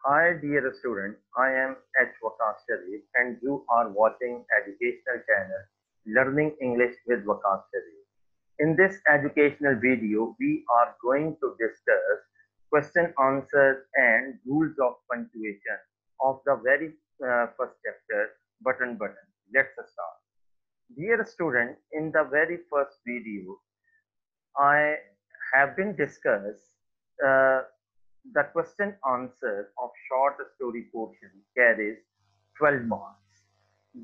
Hi dear student, I am H. Waqas Sharif and you are watching educational channel Learning English with Waqas Sharif. In this educational video, we are going to discuss question answers and rules of punctuation of the very first chapter, Button. Let's start. Dear student, in the very first video, I have been discussed uh, the question answer of short story portion carries 12 marks.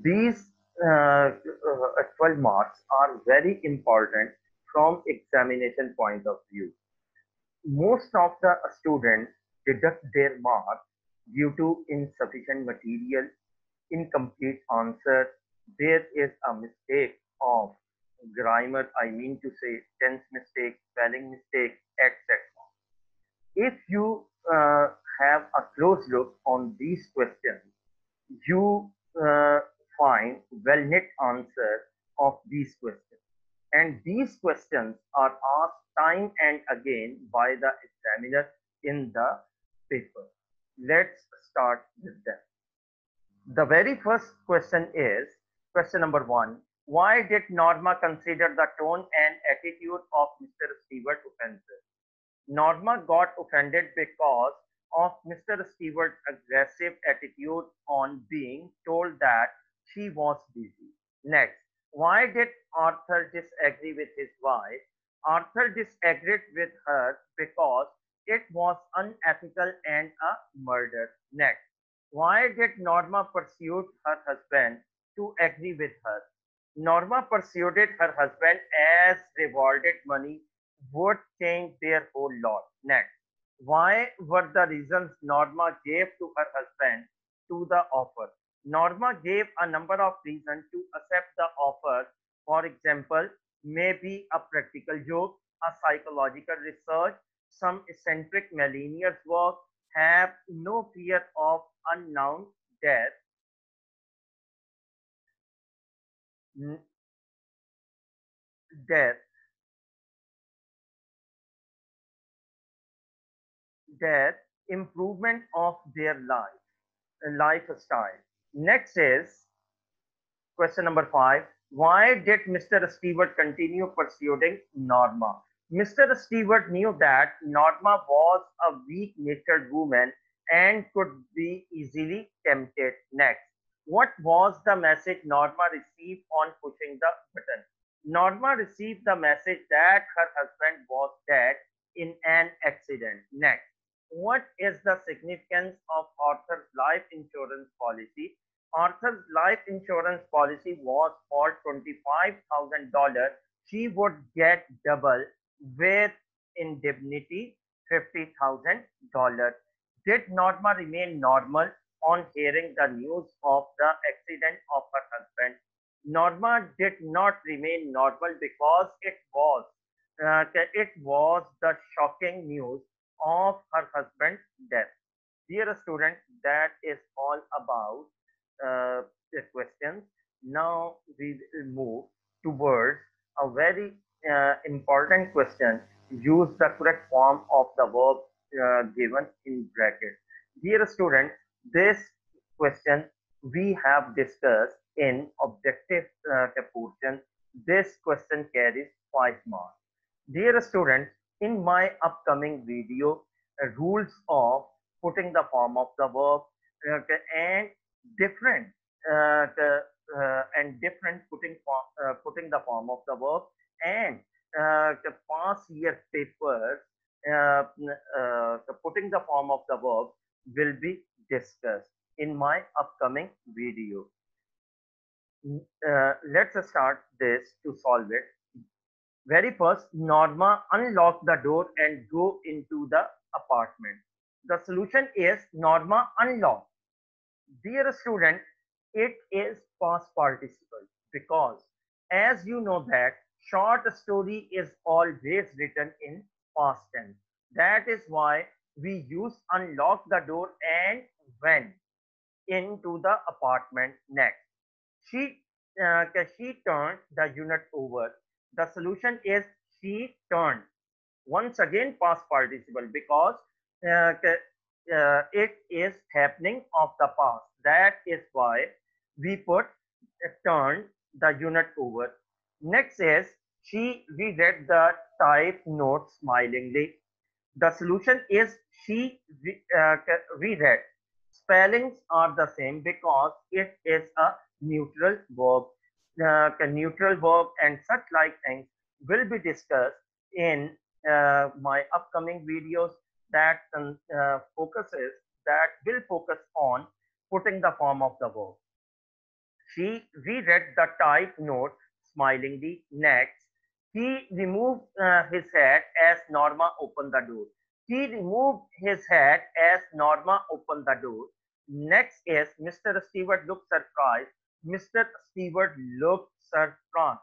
These 12 marks are very important from examination point of view. Most of the students deduct their marks due to insufficient material, incomplete answer. There is a mistake of grammar, I mean to say tense mistake, spelling mistake, etc. If you have a close look on these questions, you find well-knit answer of these questions. And these questions are asked time and again by the examiner in the paper. Let's start with them. The very first question is question number one. Why did Norma consider the tone and attitude of Mr. Stewart offensive? Norma got offended because of Mr. Stewart's aggressive attitude on being told that she was busy. Next, why did Arthur disagree with his wife? Arthur disagreed with her because it was unethical and a murder. Next, why did Norma pursue her husband to agree with her? Norma persuaded her husband as rewarded money would change their whole lot. Next, why were the reasons Norma gave to her husband to the offer? Norma gave a number of reasons to accept the offer. For example, maybe a practical joke, a psychological research, some eccentric millionaire's work, have no fear of unknown death, death, death, improvement of their lifestyle. Next is question number five. Why did Mr. Stewart continue pursuing Norma? Mr. Stewart knew that Norma was a weak-natured woman and could be easily tempted. Next, what was the message Norma received on pushing the button? Norma received the message that her husband was dead in an accident. Next, what is the significance of Arthur's life insurance policy? Arthur's life insurance policy was for $25,000. She would get double with indemnity $50,000. Did Norma remain normal on hearing the news of the accident of her husband? Norma did not remain normal because it was the shocking news of her husband's death. Dear student, that is all about the questions. Now we will move towards a very important question. Use the correct form of the verb given in bracket. Dear student, this question we have discussed in objective portion. This question carries 5 marks. Dear students, in my upcoming video, rules of putting the form of the verb and different different putting the form of the verb and the past year papers the putting the form of the verb will be discussed in my upcoming video. Let's start this to solve it. Very first, Norma unlock the door and go into the apartment. The solution is Norma unlock. Dear student, it is past participle because as you know that short story is always written in past tense. That is why we use unlock the door and went into the apartment. Next, she she turned the unit over. The solution is she turned. Once again past participle because uh, it is happening of the past. That is why we put turn the unit over. Next is she reread the type note smilingly. The solution is she reread. Spellings are the same because it is a neutral verb. Neutral verb and such like things will be discussed in my upcoming videos that focuses that will focus on putting the form of the verb. She reread the type note smilingly. Next, he removed his hat as Norma opened the door. He removed his hat as Norma opened the door. Next is Mr. Stewart looked surprised. Mr. Stewart looked surprised.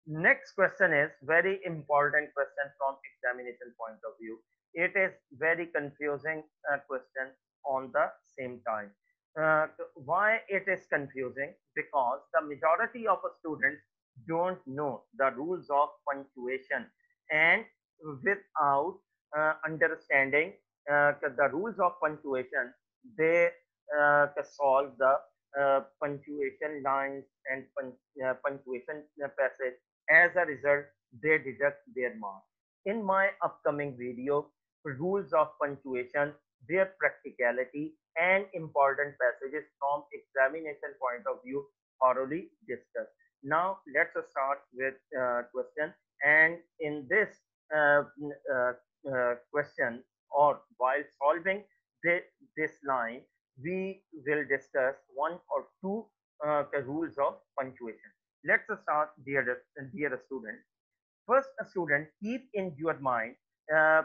Next question is very important question from examination point of view. It is very confusing question on the same time. Why it is confusing? Because the majority of students don't know the rules of punctuation, and without understanding the rules of punctuation, they solve the punctuation lines and punctuation passage. As a result, they deduct their marks. In my upcoming video, rules of punctuation, their practicality, and important passages from examination point of view thoroughly discussed. Now, let's start with question. And in this question, or while solving this line, we will discuss one or two the rules of punctuation. Let's start, dear student. First, a student, keep in your mind uh,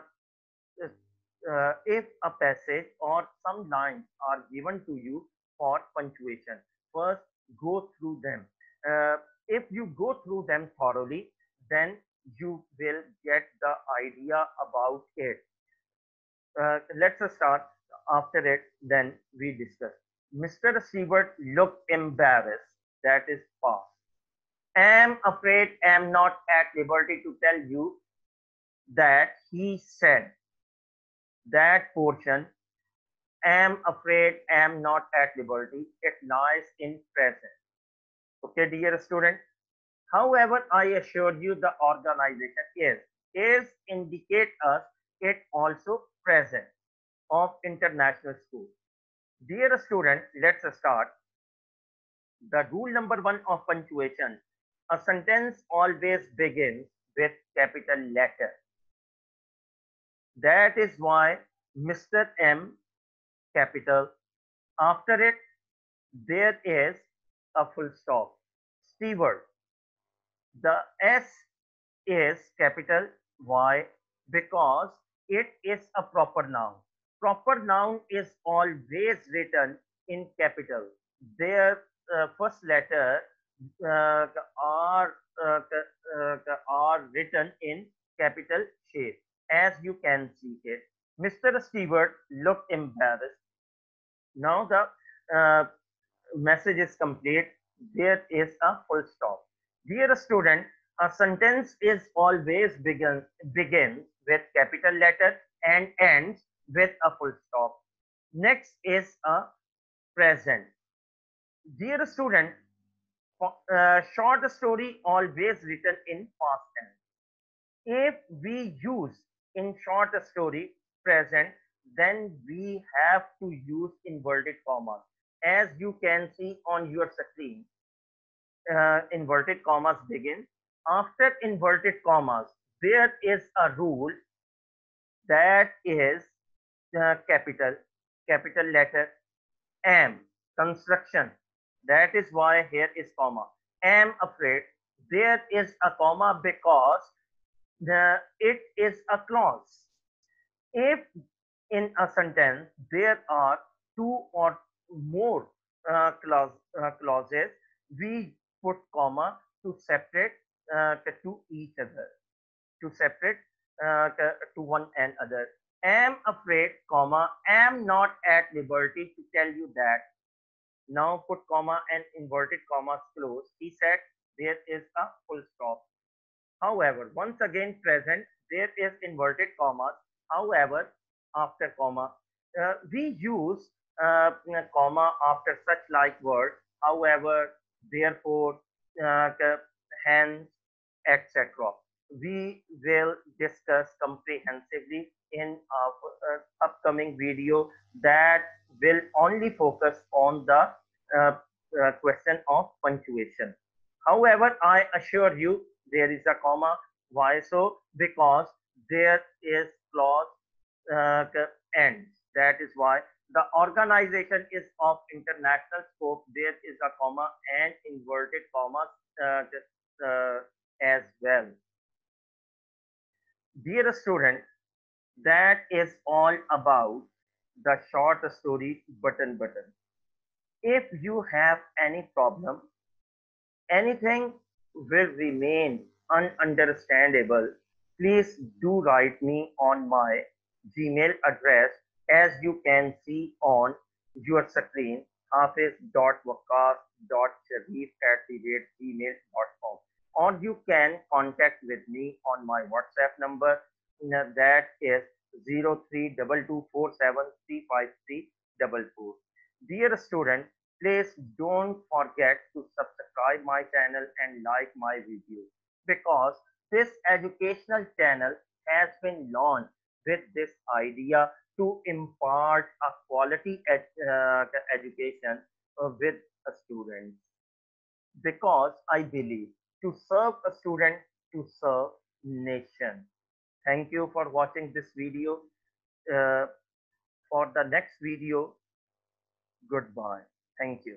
if a passage or some lines are given to you for punctuation. First, go through them. If you go through them thoroughly, then you will get the idea about it. Let's start. After it, then we discuss. Mr. Stewart looked embarrassed. That is past. Am afraid, am not at liberty to tell you that he said that portion. Am afraid, am not at liberty. It lies in present. Okay, dear student. However, I assure you the organization is indicate us it also present of international school. Dear student, let's start. The rule number one of punctuation. A sentence always begins with capital letter. That is why Mr. M capital. After it, there is a full stop. Steward. The S is capital. Why? Because it is a proper noun. Proper noun is always written in capital. Their first letter uh, are are written in capital shape, as you can see it. Mr. Stewart looked embarrassed. Now the message is complete. There is a full stop. Dear student, a sentence is always begins with capital letter and ends with a full stop. Next is a present. Dear student, short story always written in past tense. If we use in short story present, then we have to use inverted commas. As you can see on your screen, inverted commas begin. After inverted commas, there is a rule that is capital letter am, construction. That is why here is comma. Am afraid. There is a comma because it is a clause. If in a sentence there are two or more clauses, we put comma to separate to each other, to separate to one another. Am afraid, comma, am not at liberty to tell you that. Now put comma and inverted commas close. He said there is a full stop. However, once again present, there is inverted commas. However, after comma. We use comma after such like words, however, therefore, hence, etc. We will discuss comprehensively in our upcoming video that will only focus on the question of punctuation. However, I assure you there is a comma. Why so? Because there is clause ends. That is why the organization is of international scope. There is a comma and inverted commas as well. Dear student, that is all about the short story button. If you have any problem, anything will remain ununderstandable, please do write me on my Gmail address as you can see on your screen hafiz.waqas.sharif@gmail.com, or you can contact with me on my WhatsApp number that is 0322473534. Dear student, please don't forget to subscribe my channel and like my video, because this educational channel has been launched with this idea to impart a quality education with students, because I believe to serve a student, to serve nation. Thank you for watching this video. Uh, for the next video, goodbye. Thank you.